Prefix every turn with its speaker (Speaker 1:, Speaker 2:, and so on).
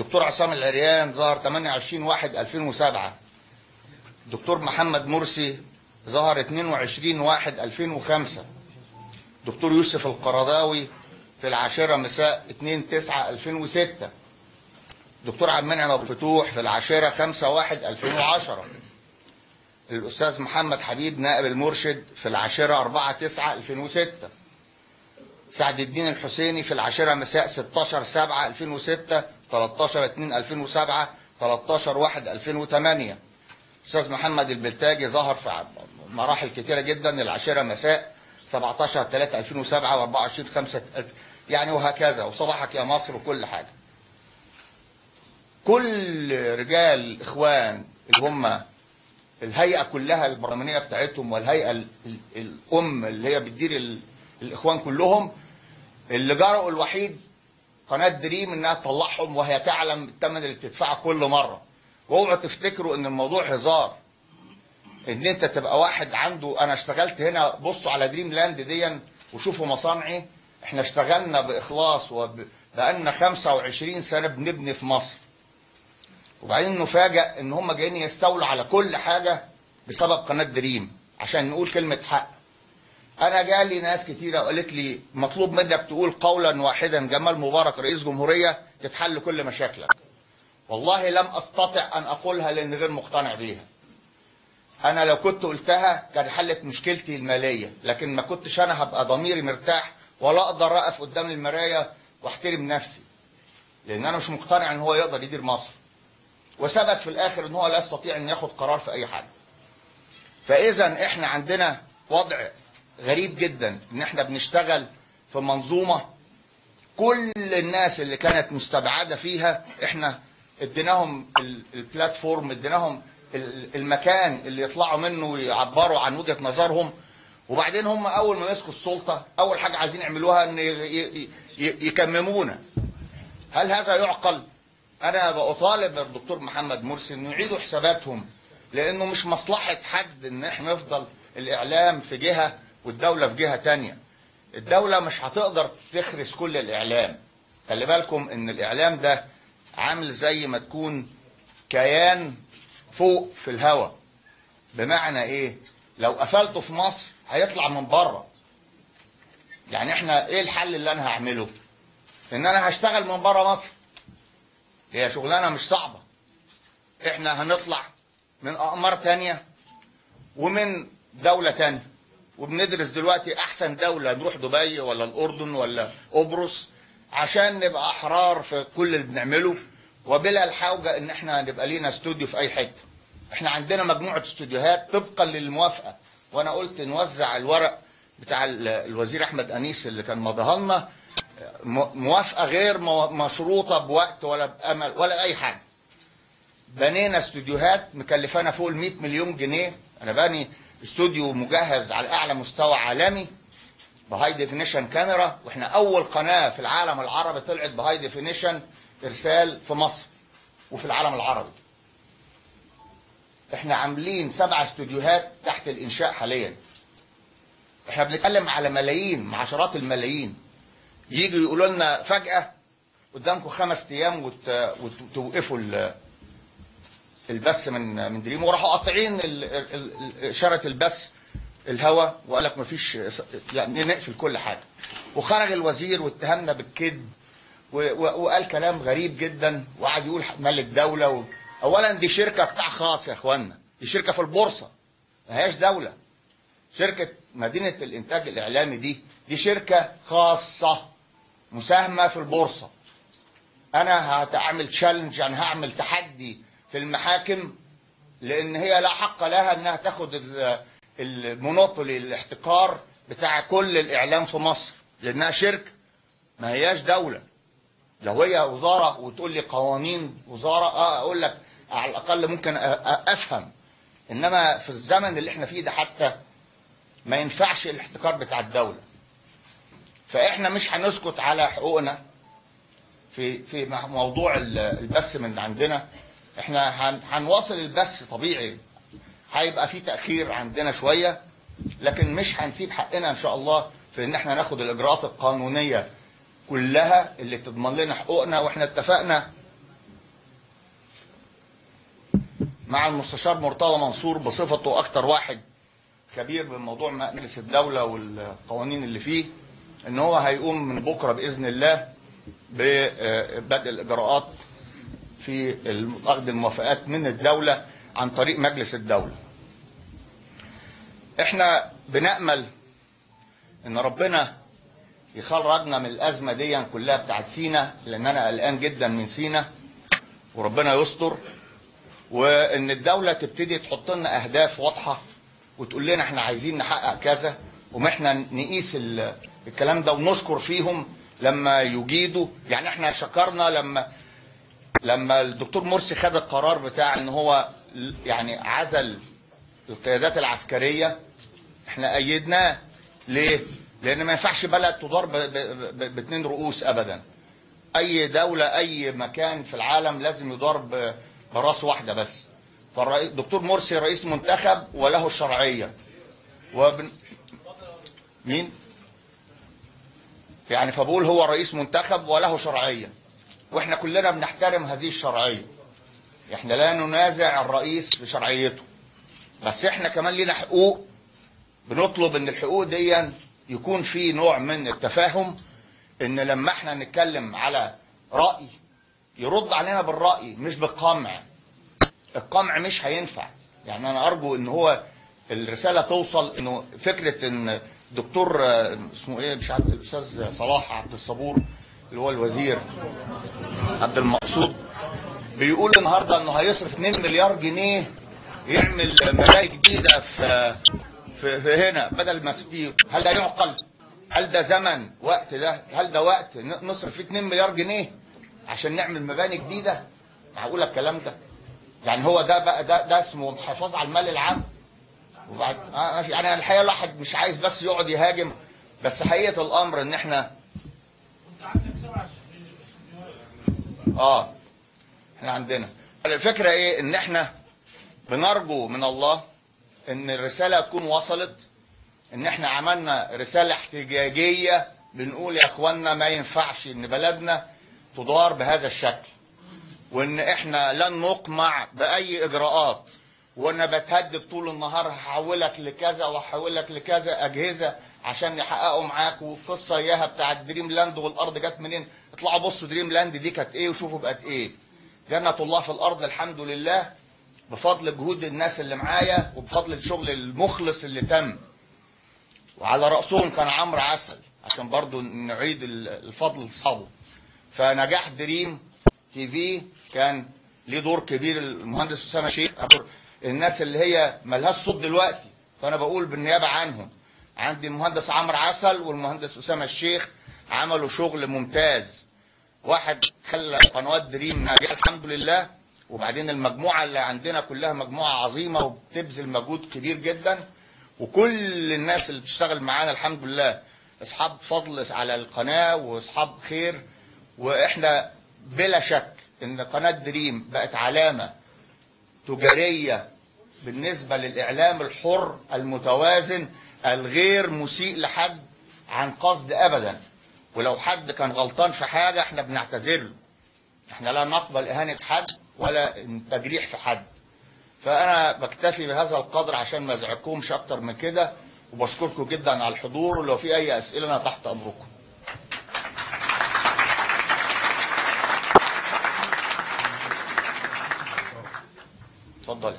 Speaker 1: دكتور عصام العريان ظهر 28/1/2007. دكتور محمد مرسي ظهر 22/1/2005. دكتور يوسف القرضاوي في 10 مساء 2/9/2006. دكتور عبد المنعم ابو فتوح في 10/5/1/2010. الاستاذ محمد حبيب نائب المرشد في 10/4/9/2006. سعد الدين الحسيني في 10 مساء 16/7/2006، 13/2/2007، 13/1/2008. الاستاذ محمد البلتاجي ظهر في مراحل كتيره جدا، 10 مساء 17/3/2007 و24/5، يعني وهكذا، وصباحك يا مصر وكل حاجه. كل رجال الاخوان اللي هم الهيئه كلها البرلمانيه بتاعتهم والهيئه الام اللي هي بتدير الاخوان كلهم، اللي جرؤوا الوحيد قناه دريم انها تطلعهم وهي تعلم الثمن اللي بتدفعه كل مره. واوعوا تفتكروا ان الموضوع هزار، ان انت تبقى واحد عنده. انا اشتغلت هنا، بصوا على دريم لاند دي وشوفوا مصانعي. احنا اشتغلنا باخلاص وبقالنا 25 سنه بنبني في مصر، وبعدين نفاجئ ان هم جايين يستولوا على كل حاجه بسبب قناه دريم عشان نقول كلمه حق. انا جالي ناس كتيره وقالت لي مطلوب منك تقول قولا واحدا جمال مبارك رئيس جمهوريه تتحل كل مشاكلك. والله لم استطع ان اقولها لان غير مقتنع بيها. انا لو كنت قلتها كان حلت مشكلتي الماليه، لكن ما كنتش انا هبقى ضميري مرتاح ولا اقدر اقف قدام المرايه واحترم نفسي، لان انا مش مقتنع ان هو يقدر يدير مصر. وثبت في الاخر ان هو لا يستطيع ان ياخد قرار في اي حاجه. فاذا احنا عندنا وضع غريب جدا، ان احنا بنشتغل في منظومه كل الناس اللي كانت مستبعده فيها احنا اديناهم البلاتفورم، اديناهم المكان اللي يطلعوا منه ويعبروا عن وجهه نظرهم. وبعدين هم اول ما مسكوا السلطه اول حاجه عايزين يعملوها ان يكممونا. هل هذا يعقل؟ انا بطالب الدكتور محمد مرسي انه يعيدوا حساباتهم، لانه مش مصلحه حد ان احنا نفضل الاعلام في جهه والدوله في جهه تانية. الدوله مش هتقدر تخرس كل الاعلام. خلي بالكم ان الاعلام ده عامل زي ما تكون كيان فوق في الهواء. بمعنى ايه؟ لو قفلته في مصر هيطلع من بره. يعني احنا ايه الحل اللي انا هعمله؟ ان انا هشتغل من بره مصر. هي شغلانه مش صعبه. احنا هنطلع من اقمار تانية ومن دولة تانية، وبندرس دلوقتي احسن دولة نروح دبي ولا الاردن ولا قبرص عشان نبقى احرار في كل اللي بنعمله، وبلا الحوجة ان احنا نبقى لينا استوديو في اي حتة. احنا عندنا مجموعة استوديوهات طبقا للموافقة، وانا قلت نوزع الورق بتاع الوزير احمد انيس اللي كان مضاها لنا، موافقة غير مشروطة بوقت ولا بامل ولا اي حاجة. بنينا استوديوهات مكلفانا فوق ال100 مليون جنيه. انا باني استوديو مجهز على اعلى مستوى عالمي بهاي ديفينيشن كاميرا، واحنا اول قناة في العالم العربي طلعت بهاي ديفينيشن ارسال في مصر وفي العالم العربي. احنا عاملين 7 استوديوهات تحت الانشاء حاليا. احنا بنتكلم على ملايين، عشرات الملايين. يجوا يقولوا لنا فجأة قدامكم 5 ايام وتوقفوا البث من دريم، وراحوا قاطعين اشاره البث الهواء، وقال لك مفيش، يعني نقفل كل حاجه. وخرج الوزير واتهمنا بالكذب وقال كلام غريب جدا، وقعد يقول مال الدوله اولا دي شركه قطاع خاص يا اخوانا، دي شركه في البورصه ما هياش دوله. شركه مدينه الانتاج الاعلامي دي شركه خاصه مساهمه في البورصه. انا هعمل تشالنج، يعني هعمل تحدي في المحاكم، لان هي لا حق لها انها تاخد المونوبولي الاحتكار بتاع كل الاعلام في مصر، لانها شركه ما هياش دوله. لو هي وزاره وتقول لي قوانين وزاره اقول لك على الاقل ممكن افهم، انما في الزمن اللي احنا فيه ده حتى ما ينفعش الاحتكار بتاع الدوله. فاحنا مش هنسكت على حقوقنا في موضوع البث من عندنا. احنا هنواصل البث طبيعي، هيبقى في تأخير عندنا شوية، لكن مش هنسيب حقنا ان شاء الله في ان احنا ناخد الاجراءات القانونية كلها اللي تضمن لنا حقوقنا. واحنا اتفقنا مع المستشار مرتضى منصور بصفته اكتر واحد خبير بموضوع مجلس الدولة والقوانين اللي فيه، ان هو هيقوم من بكرة باذن الله ببدء الاجراءات في اخذ الموافقات من الدولة عن طريق مجلس الدولة. احنا بنأمل ان ربنا يخرجنا من الازمة دي كلها بتاعت سينا، لان انا قلقان جدا من سينا، وربنا يستر، وان الدولة تبتدي تحط لنا اهداف واضحة وتقول لنا احنا عايزين نحقق كذا، واحنا نقيس الكلام ده ونشكر فيهم لما يجيدوا. يعني احنا شكرنا لما الدكتور مرسي خد القرار بتاع ان هو يعني عزل القيادات العسكرية، احنا ايدناه. ليه؟ لان ما ينفعش بلد تدار باتنين رؤوس ابدا. اي دولة اي مكان في العالم لازم يدار براس واحدة بس. فالدكتور مرسي رئيس منتخب وله الشرعية. مين؟ يعني فبقول هو رئيس منتخب وله شرعية، واحنا كلنا بنحترم هذه الشرعية. احنا لا ننازع الرئيس في شرعيته، بس احنا كمان لنا حقوق. بنطلب ان الحقوق دي يكون في نوع من التفاهم، ان لما احنا نتكلم على رأي يرد علينا بالرأي مش بالقمع. القمع مش هينفع. يعني انا ارجو ان هو الرسالة توصل انه فكرة ان دكتور اسمه ايه مش عارف، الاستاذ صلاح عبد الصبور اللي هو الوزير عبد المقصود بيقول النهارده انه هيصرف 2 مليار جنيه يعمل ملاهي جديده في هنا بدل ما فيه. هل ده يعقل؟ هل ده زمن وقت ده؟ هل ده وقت نصرف فيه 2 مليار جنيه عشان نعمل مباني جديده؟ معقوله الكلام ده؟ يعني هو ده بقى ده اسمه حفاظ على المال العام؟ وبعد يعني الحقيقه الواحد مش عايز بس يقعد يهاجم، بس حقيقه الامر ان احنا احنا عندنا الفكره ايه، ان احنا بنرجو من الله ان الرساله تكون وصلت، ان احنا عملنا رساله احتجاجيه بنقول يا اخوانا ما ينفعش ان بلدنا تدار بهذا الشكل، وان احنا لن نقمع باي اجراءات، وانا بتهدد طول النهار هحولك لكذا وهحولك لكذا اجهزه عشان يحققوا معاك، وقصه اياها بتاعت دريم لاند والارض جت منين. اطلعوا بصوا دريم لاند دي كانت ايه وشوفوا بقت ايه. جنة الله في الارض الحمد لله، بفضل جهود الناس اللي معايا وبفضل الشغل المخلص اللي تم، وعلى رأسهم كان عمرو عسل عشان برضو نعيد الفضل لصحابه. فنجاح دريم تي في كان ليه دور كبير المهندس اسامه شيخ، الناس اللي هي ملهاش صوت دلوقتي، فانا بقول بالنيابه عنهم. عندي المهندس عمرو عسل والمهندس اسامه الشيخ عملوا شغل ممتاز. واحد خلى قنوات دريم ناجحه الحمد لله، وبعدين المجموعه اللي عندنا كلها مجموعه عظيمه وبتبذل مجهود كبير جدا، وكل الناس اللي بتشتغل معانا الحمد لله اصحاب فضل على القناه واصحاب خير. واحنا بلا شك ان قناه دريم بقت علامه تجاريه بالنسبه للاعلام الحر المتوازن الغير مسيء لحد عن قصد ابدا. ولو حد كان غلطان في حاجه احنا بنعتذر له، احنا لا نقبل اهانه حد ولا تجريح في حد. فانا بكتفي بهذا القدر عشان ما ازعجكمش اكتر من كده، وبشكركم جدا على الحضور، ولو في اي اسئله انا تحت امركم. اتفضل.